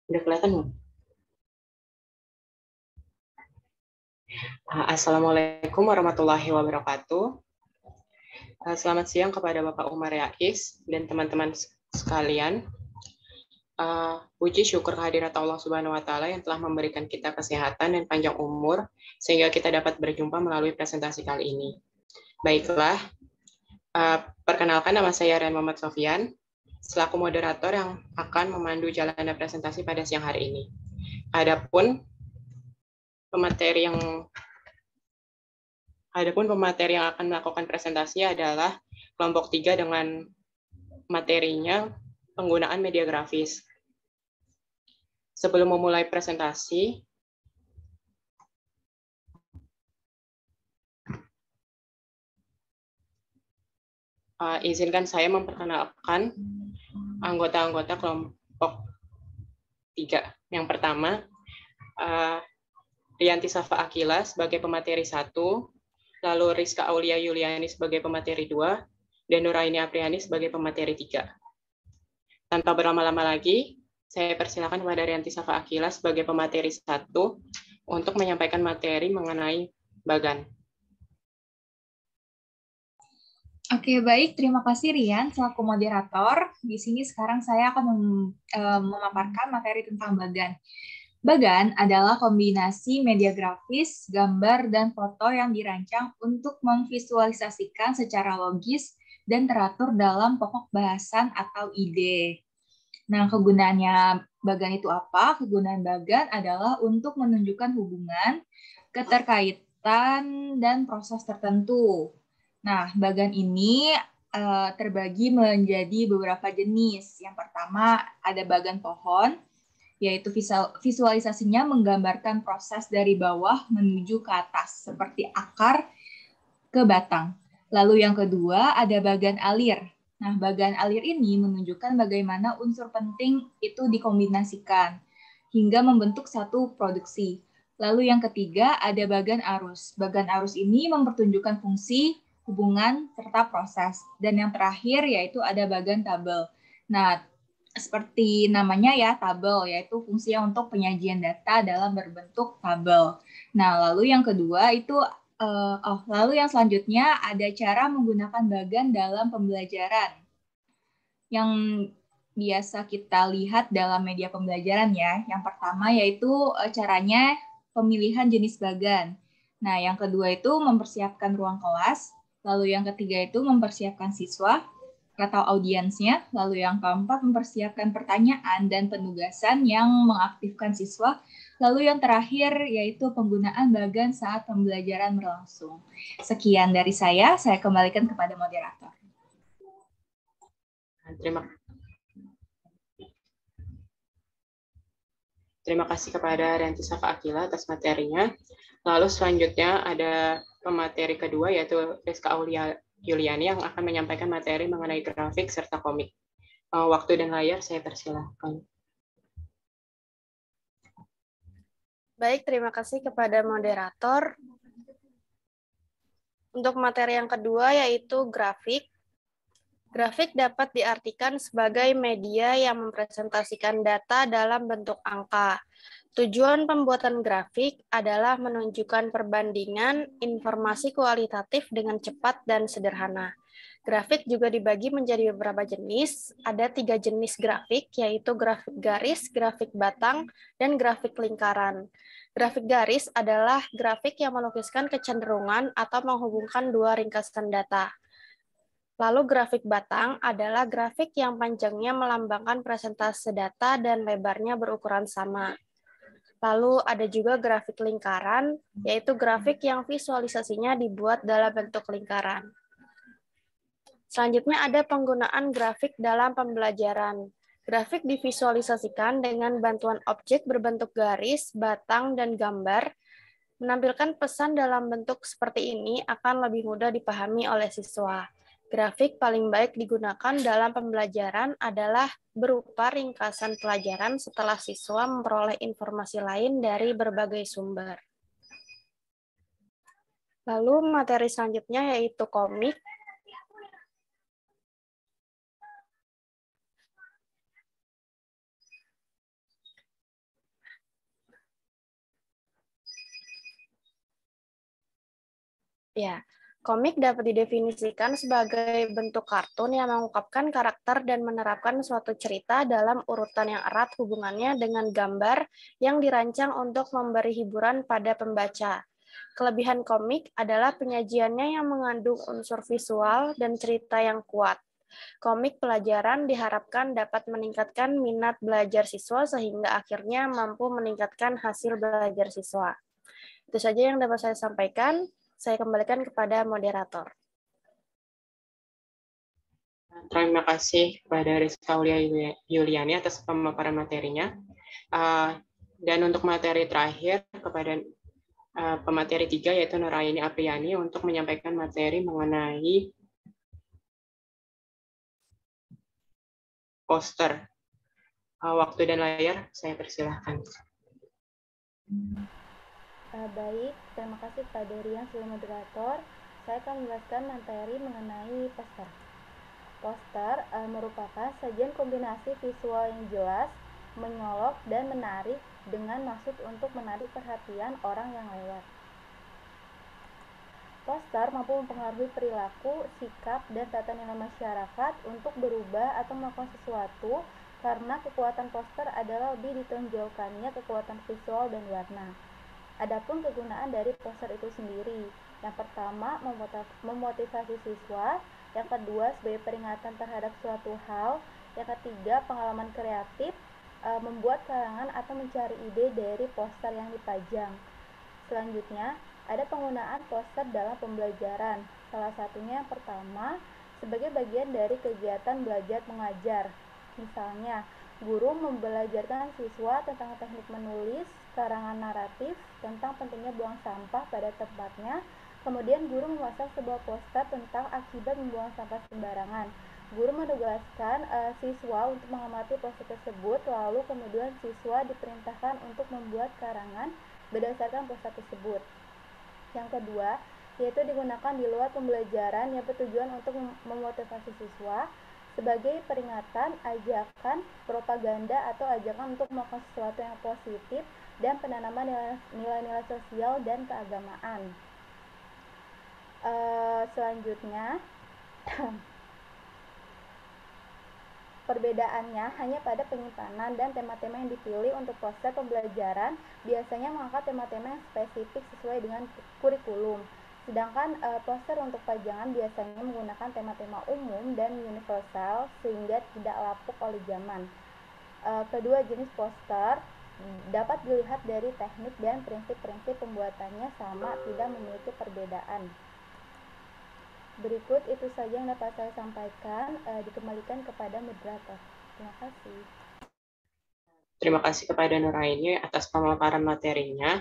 Udah kelihatan belum? Assalamualaikum warahmatullahi wabarakatuh. Selamat siang kepada Bapak Umar Yais dan teman-teman sekalian. Puji syukur kehadirat Allah Subhanahu wa Ta'ala yang telah memberikan kita kesehatan dan panjang umur sehingga kita dapat berjumpa melalui presentasi kali ini. Baiklah, perkenalkan nama saya Rian Muhammad Sofyan, selaku moderator yang akan memandu jalannya presentasi pada siang hari ini. Adapun pemateri yang akan melakukan presentasi adalah kelompok 3 dengan materinya penggunaan media grafis. Sebelum memulai presentasi, izinkan saya memperkenalkan anggota-anggota kelompok 3. Yang pertama, Rianti Safa Akila sebagai pemateri 1, lalu Rizka Aulia Yuliani sebagai pemateri 2, dan Nuraini Apriani sebagai pemateri 3. Tanpa berlama-lama lagi, saya persilakan kepada Rianti Safa Akila sebagai pemateri 1 untuk menyampaikan materi mengenai Bagan. Oke, baik. Terima kasih Rian selaku moderator. Di sini sekarang saya akan memaparkan materi tentang Bagan. Bagan adalah kombinasi media grafis, gambar, dan foto yang dirancang untuk memvisualisasikan secara logis dan teratur dalam pokok bahasan atau ide. Nah, kegunaannya Bagan itu apa? Kegunaan Bagan adalah untuk menunjukkan hubungan, keterkaitan, dan proses tertentu. Nah, Bagan ini terbagi menjadi beberapa jenis. Yang pertama ada Bagan pohon, yaitu visualisasinya menggambarkan proses dari bawah menuju ke atas, seperti akar ke batang. Lalu yang kedua ada Bagan alir. Nah, Bagan alir ini menunjukkan bagaimana unsur penting itu dikombinasikan hingga membentuk satu produksi. Lalu yang ketiga ada Bagan arus. Bagan arus ini mempertunjukkan fungsi, hubungan, serta proses. Dan yang terakhir yaitu ada Bagan tabel. Nah, seperti namanya ya, tabel, yaitu fungsinya untuk penyajian data dalam berbentuk tabel. Nah, lalu yang kedua itu lalu yang selanjutnya ada cara menggunakan Bagan dalam pembelajaran. Yang biasa kita lihat dalam media pembelajaran ya. Yang pertama yaitu caranya pemilihan jenis Bagan. Nah, yang kedua itu mempersiapkan ruang kelas. Lalu yang ketiga itu mempersiapkan siswa atau audiensnya, lalu yang keempat mempersiapkan pertanyaan dan penugasan yang mengaktifkan siswa, lalu yang terakhir yaitu penggunaan Bagan saat pembelajaran berlangsung. Sekian dari saya kembalikan kepada moderator. Terima kasih kepada Rianti Safa Akila atas materinya. Lalu selanjutnya ada pemateri kedua yaitu Rizka Aulia Yuliani yang akan menyampaikan materi mengenai grafik serta komik. Waktu dan layar saya persilahkan. Baik, terima kasih kepada moderator. Untuk materi yang kedua yaitu grafik. Grafik dapat diartikan sebagai media yang mempresentasikan data dalam bentuk angka. Tujuan pembuatan grafik adalah menunjukkan perbandingan informasi kualitatif dengan cepat dan sederhana. Grafik juga dibagi menjadi beberapa jenis. Ada 3 jenis grafik, yaitu grafik garis, grafik batang, dan grafik lingkaran. Grafik garis adalah grafik yang melukiskan kecenderungan atau menghubungkan dua ringkasan data. Lalu grafik batang adalah grafik yang panjangnya melambangkan presentase data dan lebarnya berukuran sama. Lalu ada juga grafik lingkaran, yaitu grafik yang visualisasinya dibuat dalam bentuk lingkaran. Selanjutnya ada penggunaan grafik dalam pembelajaran. Grafik divisualisasikan dengan bantuan objek berbentuk garis, batang, dan gambar. Menampilkan pesan dalam bentuk seperti ini akan lebih mudah dipahami oleh siswa. Grafik paling baik digunakan dalam pembelajaran adalah berupa ringkasan pelajaran setelah siswa memperoleh informasi lain dari berbagai sumber. Lalu materi selanjutnya yaitu komik. Ya, komik dapat didefinisikan sebagai bentuk kartun yang mengungkapkan karakter dan menerapkan suatu cerita dalam urutan yang erat hubungannya dengan gambar yang dirancang untuk memberi hiburan pada pembaca. Kelebihan komik adalah penyajiannya yang mengandung unsur visual dan cerita yang kuat. Komik pelajaran diharapkan dapat meningkatkan minat belajar siswa sehingga akhirnya mampu meningkatkan hasil belajar siswa. Itu saja yang dapat saya sampaikan. Saya kembalikan kepada moderator. Terima kasih kepada Rizka Yuliani atas pemaparan materinya. Dan untuk materi terakhir kepada pemateri 3 yaitu Nuraini Apriani untuk menyampaikan materi mengenai poster. Waktu dan layar saya persilahkan. Baik, terima kasih kepada Rian sebagai moderator. Saya akan menjelaskan materi mengenai poster. Poster merupakan sajian kombinasi visual yang jelas, menyolok, dan menarik dengan maksud untuk menarik perhatian orang yang lewat. Poster mampu mempengaruhi perilaku, sikap, dan tata nilai masyarakat untuk berubah atau melakukan sesuatu karena kekuatan poster adalah lebih ditonjolkannya kekuatan visual dan warna. Adapun kegunaan dari poster itu sendiri, yang pertama memotivasi siswa, yang kedua sebagai peringatan terhadap suatu hal, yang ketiga pengalaman kreatif, membuat karangan atau mencari ide dari poster yang dipajang. Selanjutnya, ada penggunaan poster dalam pembelajaran. Salah satunya yang pertama, sebagai bagian dari kegiatan belajar mengajar. Misalnya, guru membelajarkan siswa tentang teknik menulis, karangan naratif, tentang pentingnya buang sampah pada tempatnya. Kemudian guru memasang sebuah poster tentang akibat membuang sampah sembarangan. Guru menugaskan siswa untuk mengamati poster tersebut, lalu kemudian siswa diperintahkan untuk membuat karangan berdasarkan poster tersebut. Yang kedua, yaitu digunakan di luar pembelajaran yang bertujuan untuk memotivasi siswa sebagai peringatan, ajakan, propaganda, atau ajakan untuk melakukan sesuatu yang positif dan penanaman nilai-nilai sosial dan keagamaan. Selanjutnya, perbedaannya hanya pada penyimpanan dan tema-tema yang dipilih untuk poster pembelajaran biasanya mengangkat tema-tema yang spesifik sesuai dengan kurikulum. Sedangkan poster untuk pajangan biasanya menggunakan tema-tema umum dan universal sehingga tidak lapuk oleh zaman. Kedua jenis poster dapat dilihat dari teknik dan prinsip-prinsip pembuatannya sama, tidak memiliki perbedaan. Berikut itu saja yang dapat saya sampaikan, dikembalikan kepada moderator. Terima kasih. Terima kasih kepada Nuraini atas pemaparan materinya.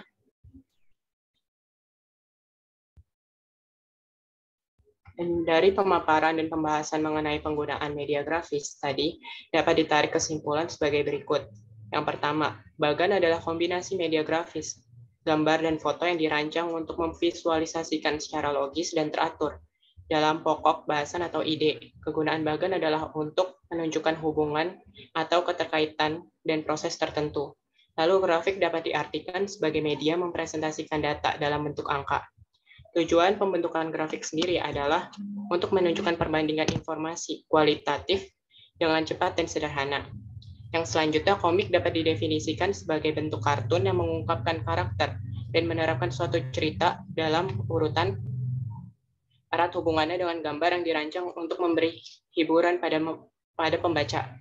Dan dari pemaparan dan pembahasan mengenai penggunaan media grafis tadi, dapat ditarik kesimpulan sebagai berikut. Yang pertama, Bagan adalah kombinasi media grafis, gambar dan foto yang dirancang untuk memvisualisasikan secara logis dan teratur. Dalam pokok bahasan atau ide, kegunaan Bagan adalah untuk menunjukkan hubungan atau keterkaitan dan proses tertentu. Lalu grafik dapat diartikan sebagai media mempresentasikan data dalam bentuk angka. Tujuan pembentukan grafik sendiri adalah untuk menunjukkan perbandingan informasi kualitatif dengan cepat dan sederhana. Yang selanjutnya, komik dapat didefinisikan sebagai bentuk kartun yang mengungkapkan karakter dan menerapkan suatu cerita dalam urutan erat hubungannya dengan gambar yang dirancang untuk memberi hiburan pada pembaca.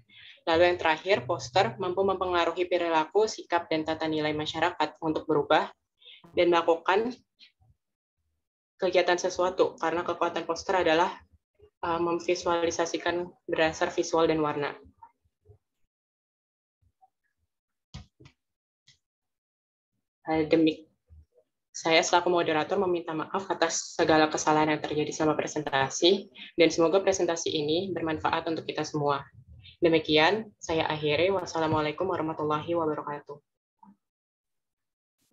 Lalu yang terakhir, poster mampu mempengaruhi perilaku, sikap, dan tata nilai masyarakat untuk berubah dan melakukan kegiatan sesuatu, karena kekuatan poster adalah memvisualisasikan berdasar visual dan warna. Saya selaku moderator meminta maaf atas segala kesalahan yang terjadi selama presentasi, dan semoga presentasi ini bermanfaat untuk kita semua. Demikian, saya akhiri. Wassalamualaikum warahmatullahi wabarakatuh.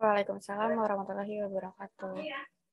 Waalaikumsalam warahmatullahi wabarakatuh.